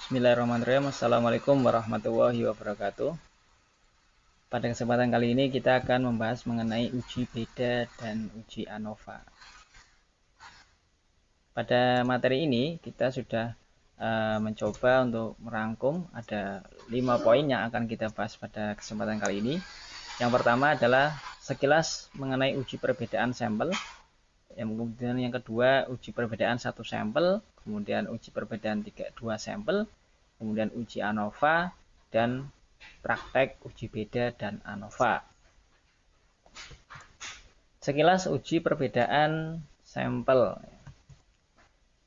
Bismillahirrahmanirrahim. Assalamualaikum warahmatullahi wabarakatuh. Pada kesempatan kali ini kita akan membahas mengenai uji beda dan uji ANOVA. Pada materi ini kita sudah mencoba untuk merangkum ada 5 poin yang akan kita bahas pada kesempatan kali ini. Yang pertama adalah sekilas mengenai uji perbedaan sampel. Kemudian yang kedua uji perbedaan satu sampel, kemudian uji perbedaan 2 sampel, kemudian uji ANOVA, dan praktek uji beda dan ANOVA. Sekilas uji perbedaan sampel.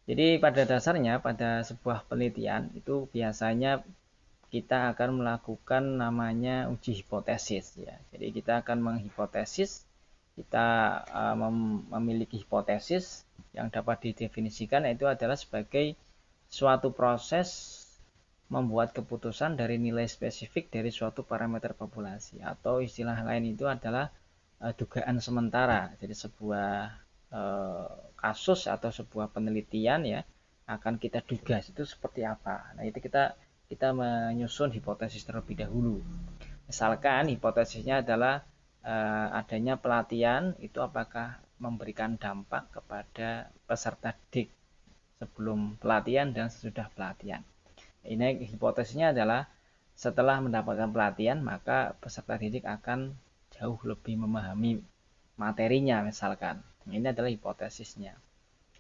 Jadi pada dasarnya pada sebuah penelitian itu biasanya kita akan melakukan namanya uji hipotesis ya. Jadi kita akan menghipotesis, kita memiliki hipotesis yang dapat didefinisikan yaitu adalah sebagai suatu proses membuat keputusan dari nilai spesifik dari suatu parameter populasi, atau istilah lain itu adalah dugaan sementara. Jadi sebuah kasus atau sebuah penelitian ya akan kita duga itu seperti apa. Nah itu kita menyusun hipotesis terlebih dahulu. Misalkan hipotesisnya adalah adanya pelatihan itu apakah memberikan dampak kepada peserta didik sebelum pelatihan dan sesudah pelatihan. Ini hipotesisnya adalah setelah mendapatkan pelatihan maka peserta didik akan jauh lebih memahami materinya misalkan. Ini adalah hipotesisnya.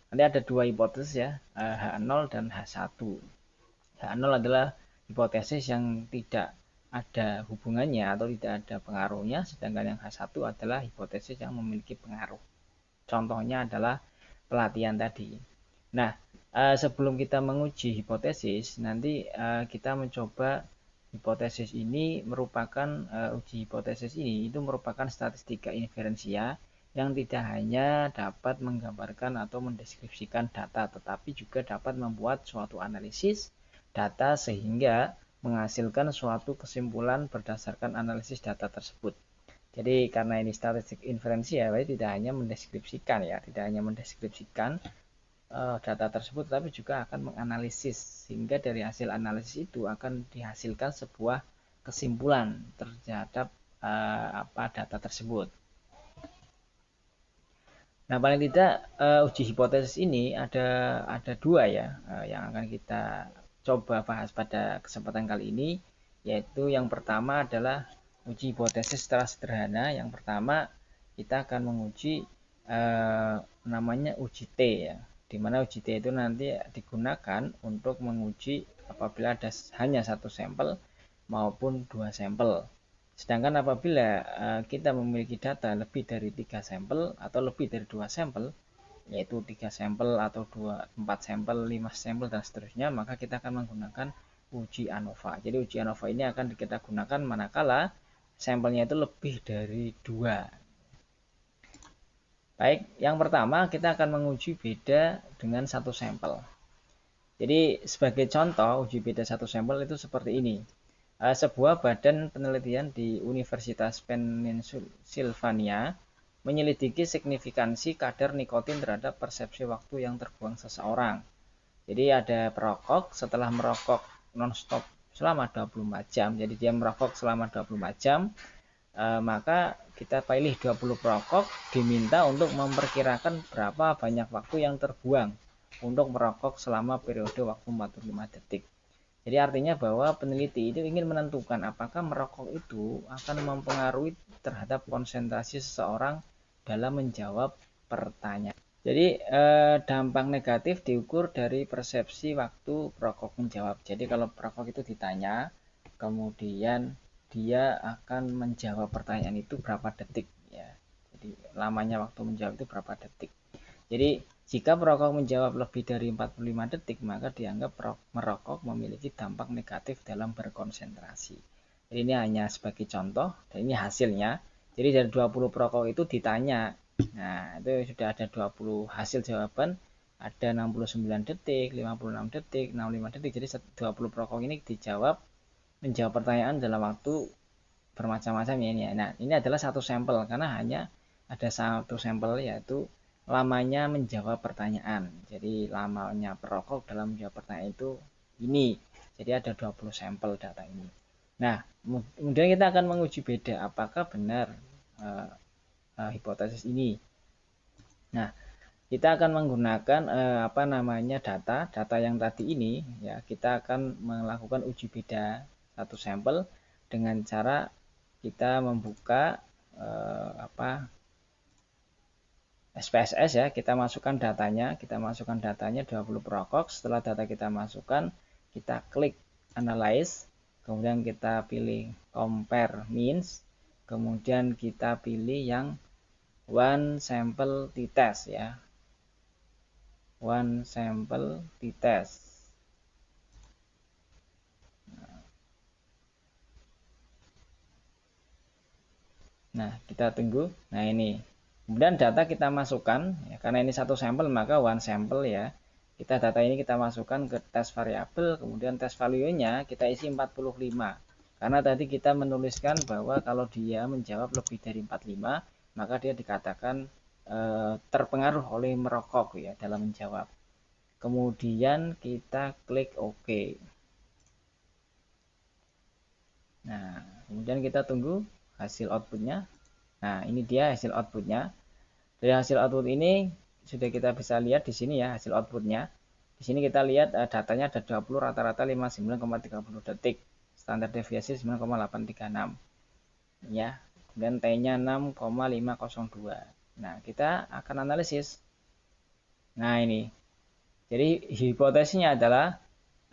Nanti ada 2 hipotesis ya, H0 dan H1. H0 adalah hipotesis yang tidak ada hubungannya atau tidak ada pengaruhnya, sedangkan yang H1 adalah hipotesis yang memiliki pengaruh. Contohnya adalah pelatihan tadi. Nah, sebelum kita menguji hipotesis, nanti kita mencoba hipotesis ini merupakan uji hipotesis ini itu merupakan statistika inferensia yang tidak hanya dapat menggambarkan atau mendeskripsikan data, tetapi juga dapat membuat suatu analisis data sehingga menghasilkan suatu kesimpulan berdasarkan analisis data tersebut. Jadi karena ini statistik inferensia, tidak hanya mendeskripsikan ya, tidak hanya mendeskripsikan data tersebut, tapi juga akan menganalisis sehingga dari hasil analisis itu akan dihasilkan sebuah kesimpulan terhadap data tersebut. Nah paling tidak uji hipotesis ini ada 2 ya yang akan kita coba bahas pada kesempatan kali ini, yaitu yang pertama adalah uji hipotesis secara sederhana. Yang pertama kita akan menguji namanya uji T ya, dimana uji T itu nanti digunakan untuk menguji apabila ada hanya 1 sampel maupun 2 sampel. Sedangkan apabila kita memiliki data lebih dari 3 sampel atau lebih dari 2 sampel, yaitu 3 sampel atau 4 sampel, 5 sampel dan seterusnya, maka kita akan menggunakan uji ANOVA. Jadi uji ANOVA ini akan kita gunakan manakala sampelnya itu lebih dari 2. Baik, yang pertama kita akan menguji beda dengan 1 sampel. Jadi sebagai contoh uji beda 1 sampel itu seperti ini. Sebuah badan penelitian di Universitas Pennsylvania menyelidiki signifikansi kadar nikotin terhadap persepsi waktu yang terbuang seseorang. Jadi ada perokok setelah merokok non-stop selama 24 jam. Jadi dia merokok selama 24 jam, maka kita pilih 20 perokok, diminta untuk memperkirakan berapa banyak waktu yang terbuang untuk merokok selama periode waktu 45 detik. Jadi artinya bahwa peneliti itu ingin menentukan apakah merokok itu akan mempengaruhi terhadap konsentrasi seseorang dalam menjawab pertanyaan. Jadi dampak negatif diukur dari persepsi waktu perokok menjawab. Jadi kalau perokok itu ditanya, kemudian dia akan menjawab pertanyaan itu berapa detik ya. Jadi lamanya waktu menjawab itu berapa detik. Jadi jika perokok menjawab lebih dari 45 detik, maka dianggap merokok memiliki dampak negatif dalam berkonsentrasi. Jadi ini hanya sebagai contoh, dan ini hasilnya. Jadi dari 20 perokok itu ditanya, nah itu sudah ada 20 hasil jawaban, ada 69 detik, 56 detik, 65 detik. Jadi 20 perokok ini menjawab pertanyaan dalam waktu bermacam-macam ya ini. Nah ini adalah 1 sampel, karena hanya ada 1 sampel yaitu lamanya menjawab pertanyaan. Jadi lamanya perokok dalam menjawab pertanyaan itu ini Jadi ada 20 sampel data ini. Nah, kemudian kita akan menguji beda apakah benar hipotesis ini. Nah, kita akan menggunakan data yang tadi ini ya, kita akan melakukan uji beda satu sampel dengan cara kita membuka SPSS ya, kita masukkan datanya 20 perokok. Setelah data kita masukkan, kita klik analyze, kemudian kita pilih compare means, kemudian kita pilih yang one sample t-test ya, one sample t-test. Nah, kita tunggu. Nah, ini. Kemudian data kita masukkan, ya, karena ini satu sampel maka one sample ya. Data ini kita masukkan ke test variabel, kemudian test value-nya kita isi 45. Karena tadi kita menuliskan bahwa kalau dia menjawab lebih dari 45, maka dia dikatakan terpengaruh oleh merokok ya dalam menjawab. Kemudian kita klik OK. Nah, kemudian kita tunggu hasil outputnya. Nah, ini dia hasil outputnya. Dari hasil output ini sudah kita bisa lihat di sini ya hasil outputnya. Di sini kita lihat datanya ada 20, rata-rata 59,30 detik. Standar deviasi 9,836. Ya, kemudian T-nya 6,502. Nah, kita akan analisis. Nah, ini. Jadi hipotesisnya adalah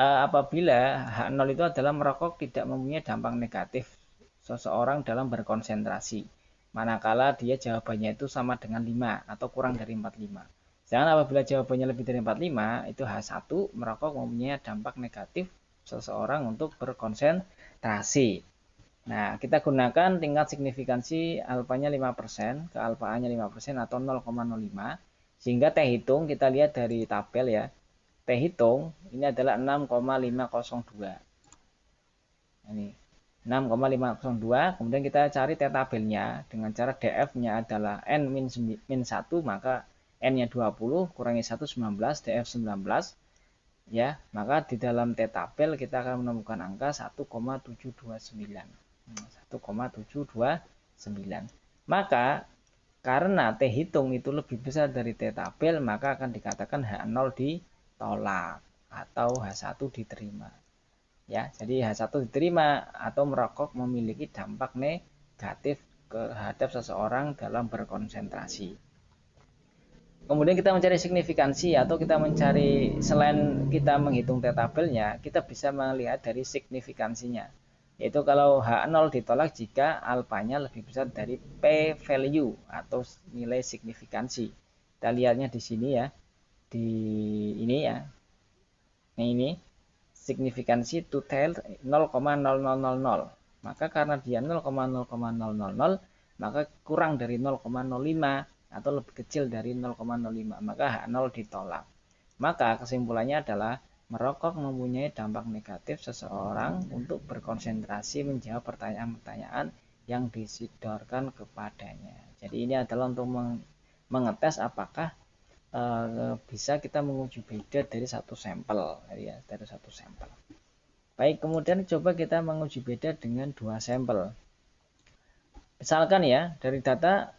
apabila H0 itu adalah merokok tidak mempunyai dampak negatif seseorang dalam berkonsentrasi, manakala dia jawabannya itu sama dengan 5 atau kurang dari 45. Sedangkan apabila jawabannya lebih dari 45, itu H1 merokok mempunyai dampak negatif seseorang untuk berkonsentrasi. Nah, kita gunakan tingkat signifikansi alfanya 5%, ke alfa A-nya 5% atau 0,05. Sehingga T hitung kita lihat dari tabel ya. T hitung ini adalah 6,502. Ini 6,502. Kemudian kita cari T tabelnya dengan cara DF-nya adalah N-1, maka N-nya 20 kurangi 1 19, DF 19. Ya, maka di dalam T tabel kita akan menemukan angka 1,729. 1,729. Maka karena T hitung itu lebih besar dari T tabel, maka akan dikatakan H0 ditolak atau H1 diterima. Ya, jadi H1 diterima atau merokok memiliki dampak negatif terhadap seseorang dalam berkonsentrasi. Kemudian kita mencari signifikansi atau kita mencari, selain kita menghitung T tabelnya, kita bisa melihat dari signifikansinya. Yaitu kalau H0 ditolak jika alfanya lebih besar dari P value atau nilai signifikansi. Kita lihatnya di sini ya. Di ini ya. Nah, ini signifikansi to tail 0,0000. Maka karena dia 0,000, maka kurang dari 0,05 atau lebih kecil dari 0,05, maka H0 ditolak. Maka kesimpulannya adalah merokok mempunyai dampak negatif seseorang untuk berkonsentrasi menjawab pertanyaan-pertanyaan yang disodorkan kepadanya. Jadi ini adalah untuk mengetes apakah bisa kita menguji beda dari satu sampel ya, dari satu sampel. Baik, kemudian coba kita menguji beda dengan dua sampel. Misalkan ya, dari data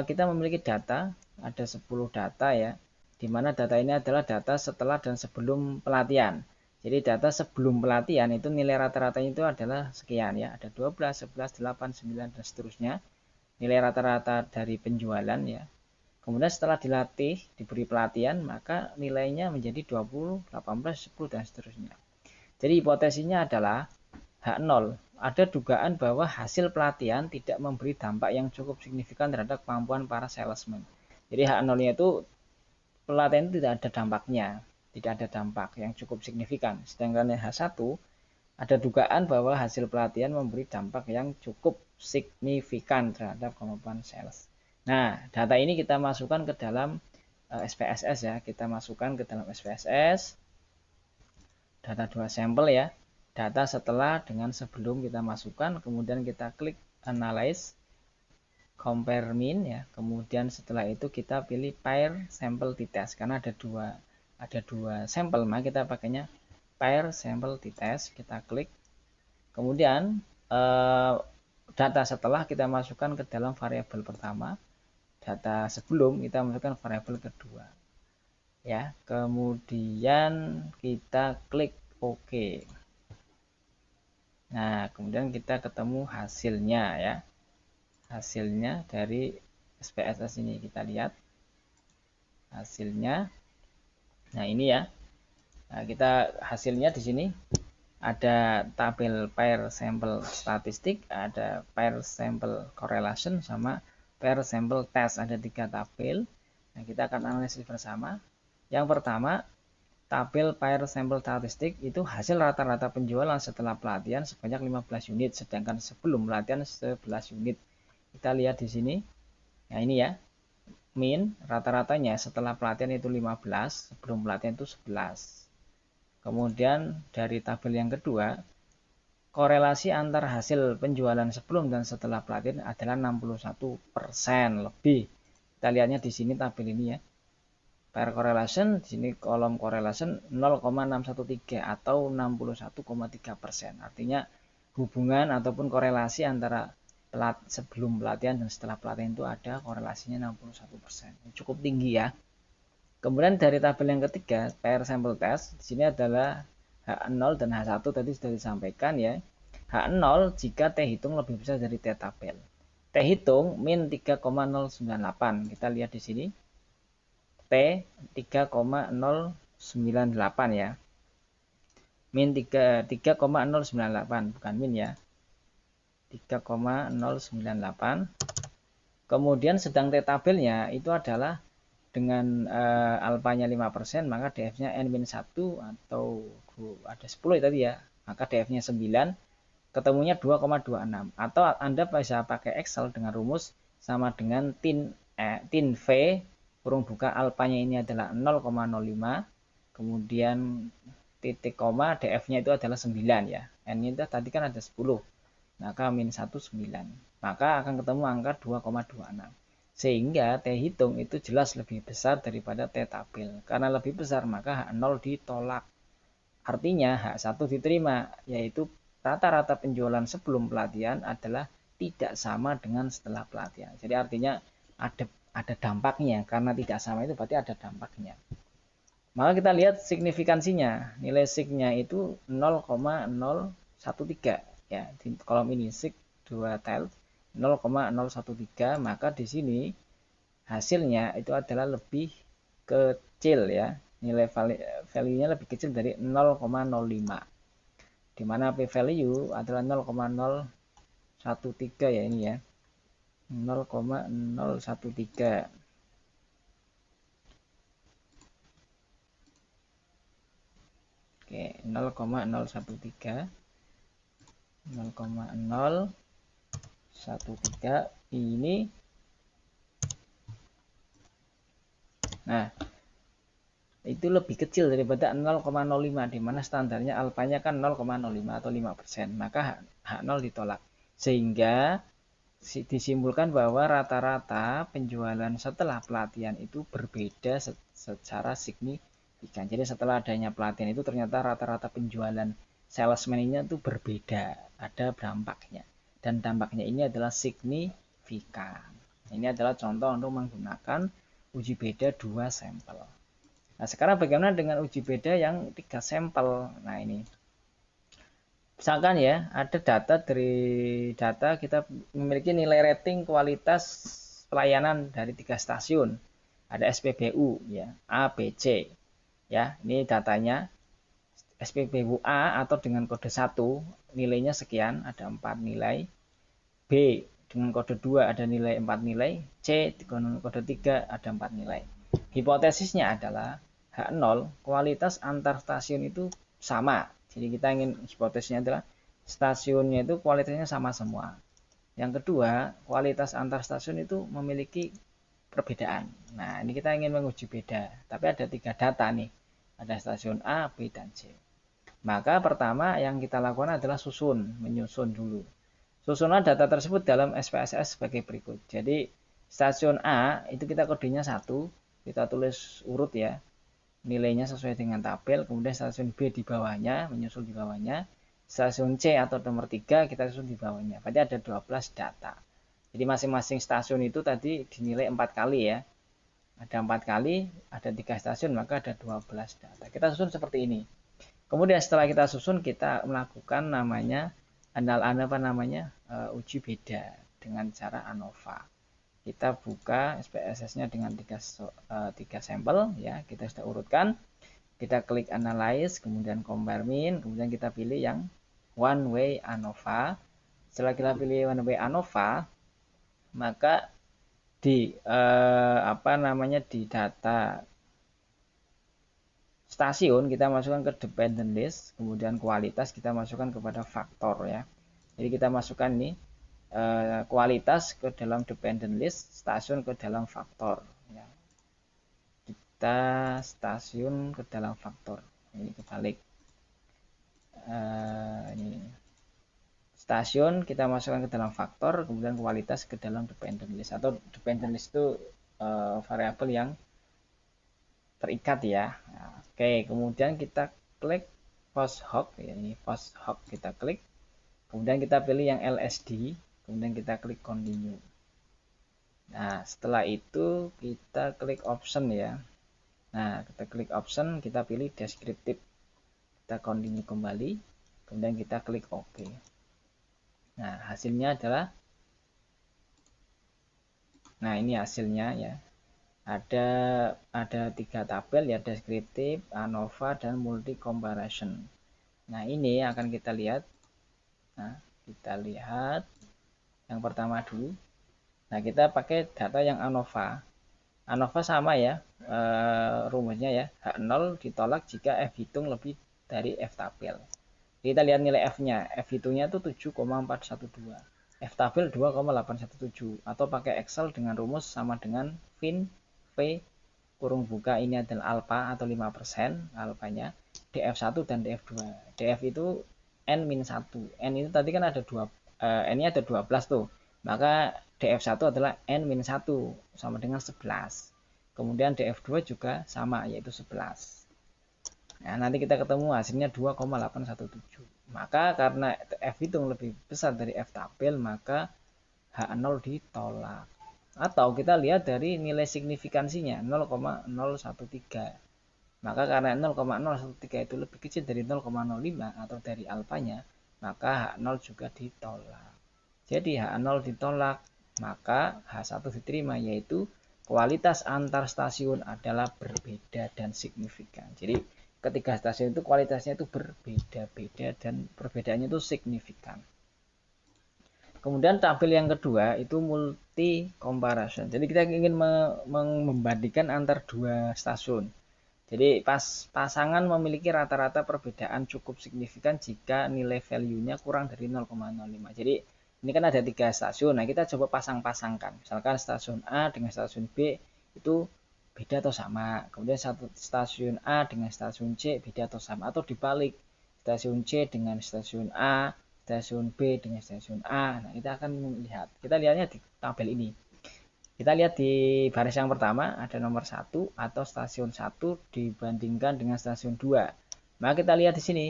kita memiliki data, ada 10 data ya, di mana data ini adalah data setelah dan sebelum pelatihan. Jadi data sebelum pelatihan itu nilai rata-ratanya itu adalah sekian ya, ada 12, 11, 8, 9 dan seterusnya. Nilai rata-rata dari penjualan ya. Kemudian setelah dilatih, diberi pelatihan, maka nilainya menjadi 20, 18, 10 dan seterusnya. Jadi hipotesisnya adalah H0. Ada dugaan bahwa hasil pelatihan tidak memberi dampak yang cukup signifikan terhadap kemampuan para salesman. Jadi H0-nya itu pelatihan itu tidak ada dampaknya, tidak ada dampak yang cukup signifikan. Sedangkan H1 ada dugaan bahwa hasil pelatihan memberi dampak yang cukup signifikan terhadap kemampuan sales. Nah, data ini kita masukkan ke dalam SPSS ya, kita masukkan ke dalam SPSS data 2 sampel ya. Data setelah dengan sebelum kita masukkan, kemudian kita klik analyze, compare mean ya. Kemudian setelah itu kita pilih pair sample t-test karena ada dua sampel, maka kita pakainya pair sampel dites, kita klik. Kemudian data setelah kita masukkan ke dalam variabel pertama, data sebelum kita masukkan variabel kedua. Ya, kemudian kita klik OK. Nah, kemudian kita ketemu hasilnya ya. Hasilnya dari SPSS ini kita lihat hasilnya. Nah, ini ya. Nah, kita hasilnya di sini ada tabel pair sample statistik, ada pair sample correlation, sama pair sample test. Ada 3 tabel. Nah, kita akan analisis bersama. Yang pertama, tabel pair sample statistik itu hasil rata-rata penjualan setelah pelatihan sebanyak 15 unit, sedangkan sebelum pelatihan 11 unit. Kita lihat di sini. Nah, ini ya. Min rata-ratanya setelah pelatihan itu 15, sebelum pelatihan itu 11. Kemudian dari tabel yang kedua, korelasi antar hasil penjualan sebelum dan setelah pelatihan adalah 61% lebih. Kita lihatnya di sini tabel ini ya. Pair correlation, di sini kolom correlation 0,613 atau 61,3%. Artinya hubungan ataupun korelasi antara sebelum pelatihan dan setelah pelatihan itu ada korelasinya 61%. Cukup tinggi ya. Kemudian dari tabel yang ketiga, pair sample test, di sini adalah H0 dan H1 tadi sudah disampaikan ya. H0 jika T hitung lebih besar dari T tabel. T hitung min 3,098. Kita lihat di sini. T 3,098 ya. Min 3,098 bukan min ya. 3,098. Kemudian sedang T tabelnya itu adalah dengan alfanya 5%, maka DF-nya N-1 atau ada 10 tadi ya, maka DF-nya 9, ketemunya 2,26. Atau Anda bisa pakai Excel dengan rumus sama dengan tin V, kurung buka alfanya ini adalah 0,05, kemudian titik koma, DF-nya itu adalah 9 ya. N-nya tadi kan ada 10, maka min 1, 9. Maka akan ketemu angka 2,26. Sehingga T hitung itu jelas lebih besar daripada T tabel. Karena lebih besar maka H0 ditolak. Artinya H1 diterima, yaitu rata-rata penjualan sebelum pelatihan adalah tidak sama dengan setelah pelatihan. Jadi artinya ada dampaknya. Karena tidak sama itu berarti ada dampaknya. Maka kita lihat signifikansinya. Nilai signya itu 0,013 ya. Di kolom ini sig 2 tel 0,013, maka di sini hasilnya itu adalah lebih kecil ya, nilai value-nya lebih kecil dari 0,05, di mana p-value adalah 0,013 ya, ini ya 0,013. Oke, 0,013 ini. Nah, itu lebih kecil daripada 0,05, di mana standarnya alfanya kan 0,05 atau 5%, maka H0 ditolak. Sehingga disimpulkan bahwa rata-rata penjualan setelah pelatihan itu berbeda secara signifikan. Jadi setelah adanya pelatihan itu ternyata rata-rata penjualan salesman ini itu berbeda, ada dampaknya. Dan dampaknya ini adalah signifikan. Ini adalah contoh untuk menggunakan uji beda 2 sampel. Nah, sekarang bagaimana dengan uji beda yang 3 sampel? Nah, ini. Misalkan ya, ada data dari data kita memiliki nilai rating kualitas pelayanan dari 3 stasiun. Ada SPBU ya, A, B, C. Ya, ini datanya. SPBU A atau dengan kode 1 nilainya sekian, ada 4 nilai. B dengan kode 2 ada nilai 4 nilai, C dengan kode 3 ada 4 nilai. Hipotesisnya adalah H0 kualitas antar stasiun itu sama. Jadi kita ingin hipotesisnya adalah stasiunnya itu kualitasnya sama semua. Yang kedua, kualitas antar stasiun itu memiliki perbedaan. Nah, ini kita ingin menguji beda, tapi ada 3 data nih. Ada stasiun A, B, dan C. Maka pertama yang kita lakukan adalah menyusun dulu. Susunan data tersebut dalam SPSS sebagai berikut. Jadi stasiun A itu kita kodenya 1, kita tulis urut ya. nilainya sesuai dengan tabel, kemudian stasiun B di bawahnya, menyusul di bawahnya, stasiun C atau nomor 3 kita susun di bawahnya. Berarti ada 12 data. Jadi masing-masing stasiun itu tadi dinilai 4 kali ya. Ada 4 kali, ada 3 stasiun, maka ada 12 data. Kita susun seperti ini. Kemudian setelah kita susun, kita melakukan namanya uji beda dengan cara ANOVA. Kita buka SPSS-nya dengan 3 sampel ya, kita sudah urutkan. Kita klik analyze, kemudian compare mean, kemudian kita pilih yang one way ANOVA. Setelah kita pilih one way ANOVA, maka di di data stasiun kita masukkan ke dependent list, kemudian kualitas kita masukkan kepada faktor ya. Jadi kita masukkan nih kualitas ke dalam dependent list, stasiun ke dalam faktor ya. Kita stasiun ke dalam faktor, ini kebalik. Ini stasiun kita masukkan ke dalam faktor, kemudian kualitas ke dalam dependent list, atau dependent list itu variabel yang terikat ya. Nah, oke, kemudian kita klik post hoc ya, ini post hoc kita klik, kemudian kita pilih yang LSD, kemudian kita klik continue. Nah, setelah itu kita klik option ya. Nah, kita klik option, kita pilih descriptive, kita continue kembali, kemudian kita klik OK. Nah, hasilnya adalah, nah ini hasilnya ya. Ada 3 tabel ya, deskriptif, ANOVA, dan multi comparison. Nah, ini akan kita lihat. Nah, kita lihat yang pertama dulu. Nah, kita pakai data yang ANOVA. ANOVA sama ya, rumusnya ya, H0 ditolak jika F hitung lebih dari F tabel. Kita lihat nilai F-nya. F hitungnya itu 7,412. F tabel 2,817. Atau pakai Excel dengan rumus sama dengan fin V kurung buka ini adalah alfa atau 5% alfanya, DF1 dan DF2. DF itu N-1. N itu tadi kan ada 2, N-nya ada 12 tuh. Maka DF1 adalah N-1 sama dengan 11. Kemudian DF2 juga sama, yaitu 11. Nah, nanti kita ketemu hasilnya 2,817. Maka karena F hitung lebih besar dari F tabel, maka H0 ditolak. Atau kita lihat dari nilai signifikansinya 0,013. Maka karena 0,013 itu lebih kecil dari 0,05 atau dari alfanya, maka H0 juga ditolak. Jadi H0 ditolak, maka H1 diterima, yaitu kualitas antar stasiun adalah berbeda dan signifikan. Jadi ketiga stasiun itu kualitasnya itu berbeda-beda dan perbedaannya itu signifikan. Kemudian tabel yang kedua itu multi comparison. Jadi kita ingin membandingkan antar 2 stasiun. Jadi pasangan memiliki rata-rata perbedaan cukup signifikan jika nilai value-nya kurang dari 0,05. Jadi ini kan ada 3 stasiun. Nah, kita coba pasang-pasangkan. Misalkan stasiun A dengan stasiun B itu beda atau sama. Kemudian stasiun A dengan stasiun C beda atau sama, atau dibalik, stasiun C dengan stasiun A, stasiun B dengan stasiun A. Nah, kita akan melihat. Kita lihatnya di tabel ini. Kita lihat di baris yang pertama ada nomor 1 atau stasiun 1 dibandingkan dengan stasiun 2. Maka kita lihat di sini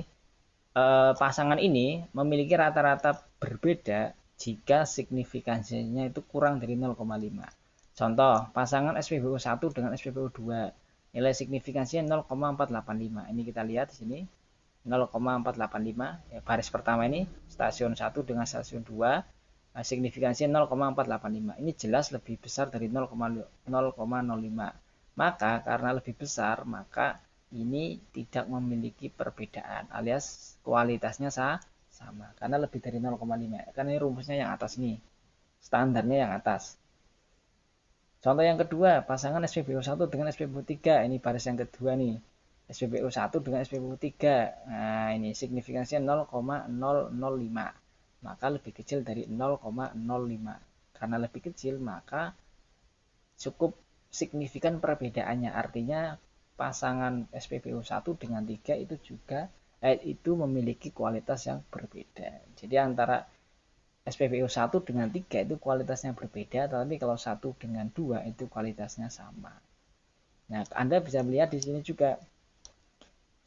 pasangan ini memiliki rata-rata berbeda jika signifikansinya itu kurang dari 0,5. Contoh, pasangan SPBU 1 dengan SPBU 2. Nilai signifikansinya 0,485. Ini kita lihat di sini. 0,485. Ya, baris pertama ini stasiun 1 dengan stasiun 2. Signifikansinya 0,485. Ini jelas lebih besar dari 0,05. Maka karena lebih besar, maka ini tidak memiliki perbedaan, alias kualitasnya sama. Karena lebih dari 0,5. Karena ini rumusnya yang atas nih. Standarnya yang atas. Contoh yang kedua, pasangan SPBU 1 dengan SPBU 3. Ini baris yang kedua nih. SPBU 1 dengan SPBU 3. Nah, ini signifikansinya 0,005. Maka lebih kecil dari 0,05. Karena lebih kecil, maka cukup signifikan perbedaannya. Artinya pasangan SPBU 1 dengan 3 itu juga itu memiliki kualitas yang berbeda. Jadi antara SPBU 1 dengan 3 itu kualitasnya berbeda, tetapi kalau 1 dengan 2 itu kualitasnya sama. Nah, Anda bisa melihat di sini juga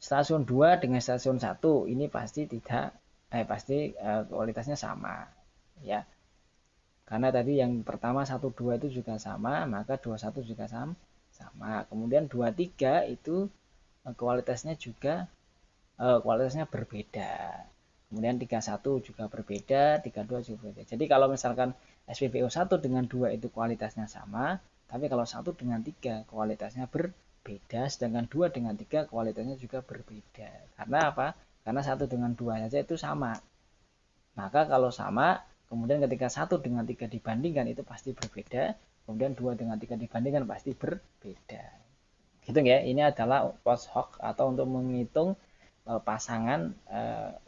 stasiun 2 dengan stasiun 1 ini pasti tidak kualitasnya sama ya. Karena tadi yang pertama 12 itu juga sama, maka 21 juga sama. Kemudian 23 itu kualitasnya juga kualitasnya berbeda. Kemudian 31 juga berbeda, 32 juga berbeda. Jadi kalau misalkan SPBU 1 dengan 2 itu kualitasnya sama, tapi kalau 1 dengan 3 kualitasnya berbeda, sedangkan 2 dengan 3 kualitasnya juga berbeda. Karena apa? Karena 1 dengan 2 saja itu sama. Maka kalau sama, kemudian ketika 1 dengan 3 dibandingkan itu pasti berbeda, kemudian 2 dengan 3 dibandingkan pasti berbeda. Gitu ya, ini adalah post hoc atau untuk menghitung pasangan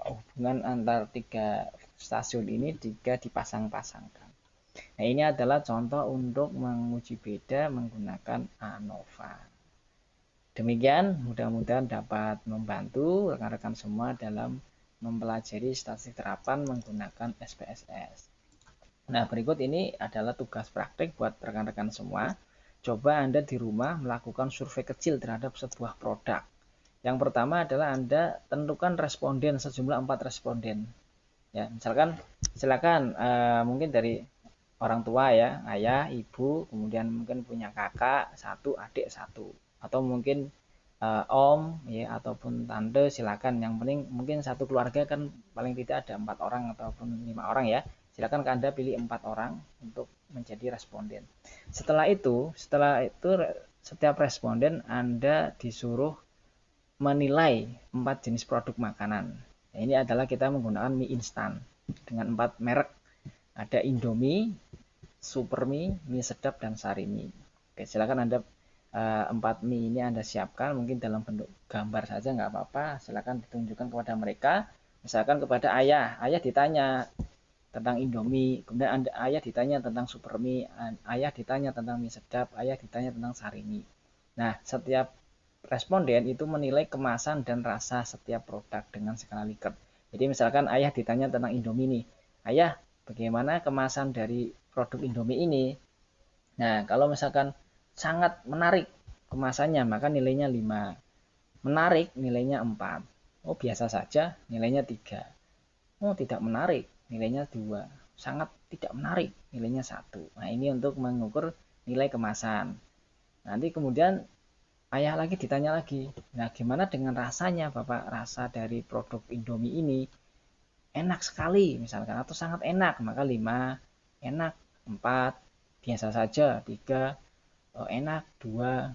hubungan antar tiga stasiun ini jika dipasang-pasangkan. Nah, ini adalah contoh untuk menguji beda menggunakan ANOVA. Demikian, mudah-mudahan dapat membantu rekan-rekan semua dalam mempelajari statistik terapan menggunakan SPSS. Nah, berikut ini adalah tugas praktik buat rekan-rekan semua. Coba Anda di rumah melakukan survei kecil terhadap sebuah produk. Yang pertama adalah Anda tentukan responden sejumlah 4 responden. Ya, misalkan silakan mungkin dari orang tua ya, ayah, ibu, kemudian mungkin punya kakak satu, adik satu, atau mungkin om ya ataupun tante, silakan. Yang penting mungkin satu keluarga kan paling tidak ada 4 orang ataupun 5 orang ya. Silakan Anda pilih 4 orang untuk menjadi responden. Setelah itu setiap responden Anda disuruh menilai 4 jenis produk makanan. Nah, ini adalah kita menggunakan mie instan dengan 4 merek. Ada Indomie, Supermie, mie sedap, dan Sarimi. Oke, silakan Anda 4 mie ini Anda siapkan, mungkin dalam bentuk gambar saja nggak apa-apa. Silakan ditunjukkan kepada mereka. Misalkan kepada ayah ditanya tentang Indomie, kemudian ayah ditanya tentang Supermie, ayah ditanya tentang mie sedap, ayah ditanya tentang Sarimi. Nah, setiap responden itu menilai kemasan dan rasa setiap produk dengan skala Likert. Jadi misalkan ayah ditanya tentang Indomie nih, ayah bagaimana kemasan dari produk Indomie ini? Nah, kalau misalkan sangat menarik kemasannya, maka nilainya 5. Menarik, nilainya 4. Oh, biasa saja, nilainya 3. Oh, tidak menarik, nilainya 2. Sangat tidak menarik, nilainya 1. Nah, ini untuk mengukur nilai kemasan. Nanti kemudian ayah lagi ditanya lagi, nah gimana dengan rasanya Bapak? Rasa dari produk Indomie ini enak sekali misalkan, atau sangat enak, maka 5. Enak 4, biasa saja 3, enak 2,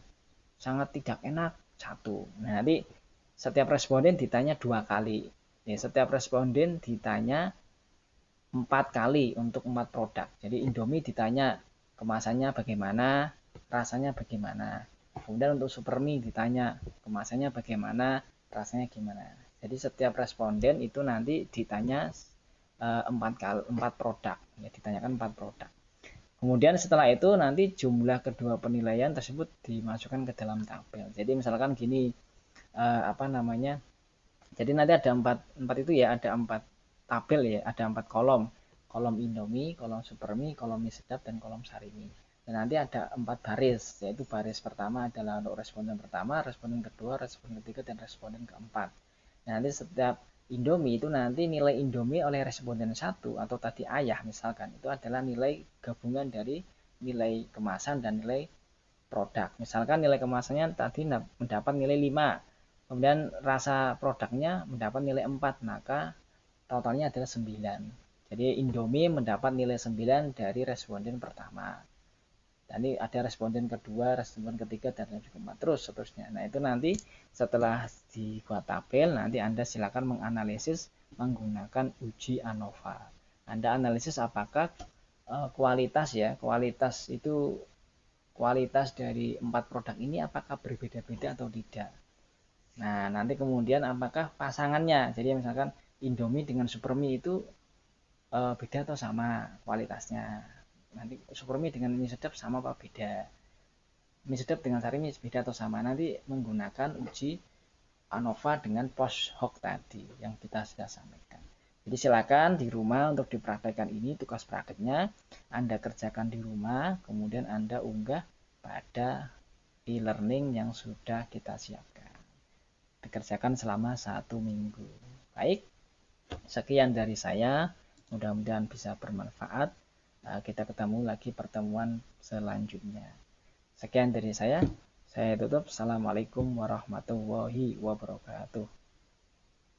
sangat tidak enak 1. Nah, nanti setiap responden ditanya 2 kali ya, setiap responden ditanya 4 kali untuk 4 produk. Jadi Indomie ditanya kemasannya bagaimana, rasanya bagaimana. Kemudian untuk Supermie ditanya kemasannya bagaimana, rasanya gimana. Jadi setiap responden itu nanti ditanya 4 produk, ya, ditanyakan 4 produk. Kemudian setelah itu nanti jumlah kedua penilaian tersebut dimasukkan ke dalam tabel. Jadi misalkan gini, jadi nanti ada 4 itu ya, ada 4 tabel ya, ada 4 kolom. Kolom Indomie, kolom Supermie, kolom mie sedap, dan kolom Sarimi. Dan nanti ada 4 baris, yaitu baris pertama adalah untuk responden pertama, responden kedua, responden ketiga, dan responden keempat. Nah, nanti setiap Indomie itu nanti nilai Indomie oleh responden 1 atau tadi ayah misalkan, itu adalah nilai gabungan dari nilai kemasan dan nilai produk. Misalkan nilai kemasannya tadi mendapat nilai 5, kemudian rasa produknya mendapat nilai 4, maka totalnya adalah 9. Jadi Indomie mendapat nilai 9 dari responden pertama. Dan ini ada responden kedua, responden ketiga, dan keempat, terus seterusnya. Nah, itu nanti setelah dibuat tabel, nanti Anda silakan menganalisis menggunakan uji ANOVA. Anda analisis apakah kualitas dari 4 produk ini apakah berbeda-beda atau tidak. Nah, nanti kemudian apakah pasangannya, jadi misalkan Indomie dengan Supermie itu beda atau sama kualitasnya. Nanti Supermie dengan mie sedap sama apa beda. Mie sedap dengan Sarimi beda atau sama. Nanti menggunakan uji ANOVA dengan post hoc tadi yang kita sudah sampaikan. Jadi silakan di rumah untuk dipraktekkan ini, tugas prakteknya Anda kerjakan di rumah, kemudian Anda unggah pada e-learning yang sudah kita siapkan. Dikerjakan selama 1 minggu. Baik, sekian dari saya. Mudah-mudahan bisa bermanfaat. Kita ketemu lagi pertemuan selanjutnya. Sekian dari saya tutup. Assalamualaikum warahmatullahi wabarakatuh.